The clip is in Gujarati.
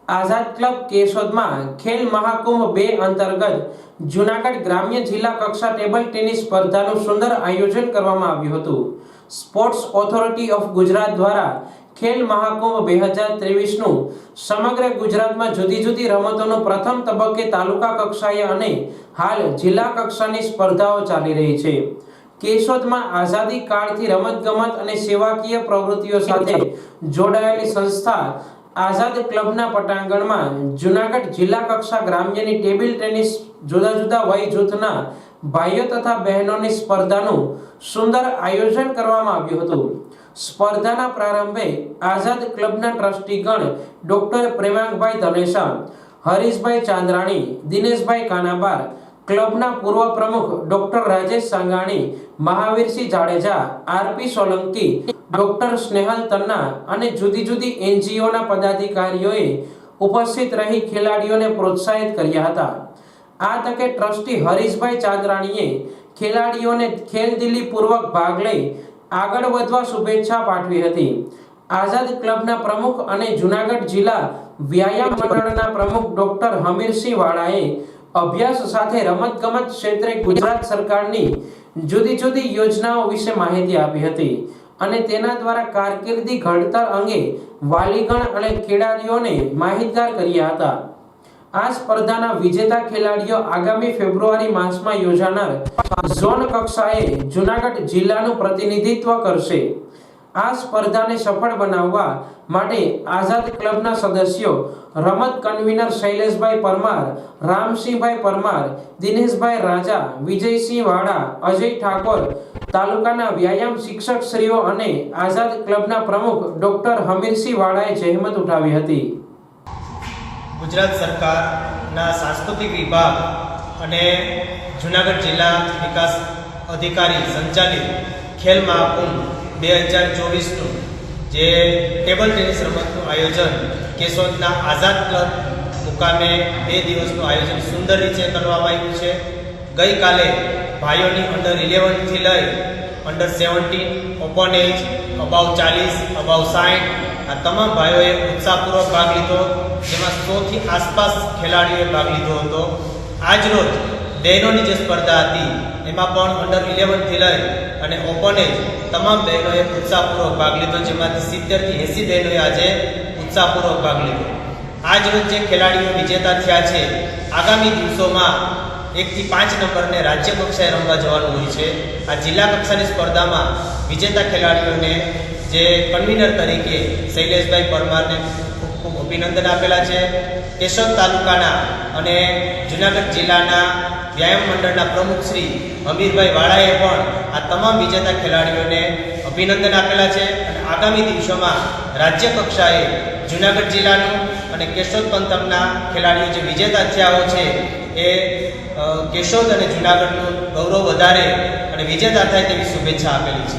આઝાદ ક્લબ કેશોદમાં ખેલ મહાકુંભ 2 અંતર્ગત જૂનાગઢ ગ્રામ્ય જિલ્લા કક્ષા ટેબલ ટેનિસ સ્પર્ધાનું સુંદર આયોજન કરવામાં આવ્યું હતું। સ્પોર્ટ્સ ઓથોરિટી ઓફ ગુજરાત દ્વારા ખેલ મહાકુંભ 2023નું સમગ્ર ગુજરાતમાં જુદી જુદી રમતોનું પ્રથમ તબક્કે તાલુકા કક્ષાએ અને હાલ જિલ્લા કક્ષાની સ્પર્ધાઓ ચાલી રહી છે। કેશોદમાં આઝાદી કાળથી રમતગમત અને સેવાકીય પ્રવૃત્તિઓ સાથે જોડાયેલી સંસ્થા આઝાદ ક્લબના પટાંગણમાં જૂનાગઢ જિલ્લા કક્ષા ગ્રામ્યની ટેબલ ટેનિસ જુદા જુદા વય જૂથના ભાઈઓ તથા બહેનોની સ્પર્ધાનું સુંદર આયોજન કરવામાં આવ્યું હતું। સ્પર્ધાના પ્રારંભે આઝાદ ક્લબના ટ્રસ્ટીગણ ડોક્ટર પ્રેમાંકભાઈ ધનેશા, હરીશભાઈ ચાંદ્રાણી, દિનેશભાઈ કાનાબાર, ક્લબના પૂર્વ પ્રમુખ doctor Rajesh Sangani, Mahavirsinh Jadeja, RP Solanki, doctor Snehal Tanna અને જુદી જુદી એનજીઓના પદાધિકારીઓએ ઉપસ્થિત રહી ખેલાડીઓને પ્રોત્સાહિત કર્યા હતા। આ તકે ટ્રસ્ટી હરીશભાઈ ચાંદ્રાણીએ ખેલાડીઓને ખેલદિલીપૂર્વક ભાગ લઈ આગળ વધવા શુભેચ્છા પાઠવી હતી। આઝાદ ક્લબના પ્રમુખ અને જૂનાગઢ જિલ્લા વ્યાયામ મંડળના પ્રમુખ ડોક્ટર હમીરસિંહ વાળાએ અભ્યાસ સાથે રમતગમત ક્ષેત્રે ગુજરાત સરકારની જુદી જુદી યોજનાઓ વિશે માહિતી આપી હતી અને તેના દ્વારા કારકિર્દી ઘડતર અંગે વાલીગણ અને ખેલાડીઓને માહિતગાર કર્યા હતા। આ સ્પર્ધાના વિજેતા ખેલાડીઓ આગામી ફેબ્રુઆરી માસમાં યોજાનાર ઝોન કક્ષાએ જૂનાગઢ જિલ્લાનું પ્રતિનિધિત્વ કરશે। આ સ્પર્ધાને સફળ બનાવવા માટે આઝાદ ક્લબના સદસ્યો, રમત કન્વીનર શૈલેષભાઈ પરમાર, રામસિંહભાઈ પરમાર, દિનેશભાઈ રાજા, વિજયસિંહ વાડા, અજય ઠાકોર, તાલુકાના વ્યાયામ શિક્ષકશ્રીઓ અને આઝાદ ક્લબના પ્રમુખ ડોક્ટર હમીરસિંહ વાળાએ જહેમત ઉઠાવી હતી। ગુજરાત સરકારના સાંસ્કૃતિક વિભાગ અને જૂનાગઢ જિલ્લા વિકાસ અધિકારી સંચાલિત ખેલ મહાકુંભ 2024નું જે ટેબલ ટેનિસ રમતનું આયોજન કેશોદના આઝાદ ક્લબ મુકામે 2 દિવસનું આયોજન સુંદર રીતે કરવામાં આવ્યું છે। ગઈકાલે ભાઈઓની અંડર 11થી લઈ under 17, open age, above 40, above 60 આ તમામ ભાઈઓએ ઉત્સાહપૂર્વક ભાગ લીધો, જેમાં 100થી આસપાસ ખેલાડીઓએ ભાગ લીધો હતો। આજ રોજ બહેનોની જે સ્પર્ધા હતી એમાં પણ અંડર 11થી લઈ અને ઓપન એજ તમામ બહેનોએ ઉત્સાહપૂર્વક ભાગ લીધો, જેમાંથી 70થી 80 બહેનોએ આજે ઉત્સાહપૂર્વક ભાગ લીધો। આજ રોજ જે ખેલાડીઓ વિજેતા થયા છે, આગામી દિવસોમાં 1 થી 5 નંબરને રાજ્ય કક્ષાએ રમવા જવાનું હોય છે। આ જિલ્લા કક્ષાની સ્પર્ધામાં વિજેતા ખેલાડીઓને જે કન્વીનર તરીકે શૈલેષભાઈ પરમારને ખૂબ ખૂબ અભિનંદન આપેલા છે। કેશોદ તાલુકાના અને જૂનાગઢ જિલ્લાના વ્યાયામ મંડળના પ્રમુખ શ્રી હમીરભાઈ વાળાએ પણ આ તમામ વિજેતા ખેલાડીઓને અભિનંદન આપેલા છે અને આગામી દિવસોમાં રાજ્ય કક્ષાએ જૂનાગઢ જિલ્લાનું અને કેશોદ પંથકના ખેલાડીઓ જે વિજેતા થયા છે એ કેશોદ અને જૂનાગઢનું ગૌરવ વધારે અને વિજેતા થાય તેવી શુભેચ્છા આપેલી છે।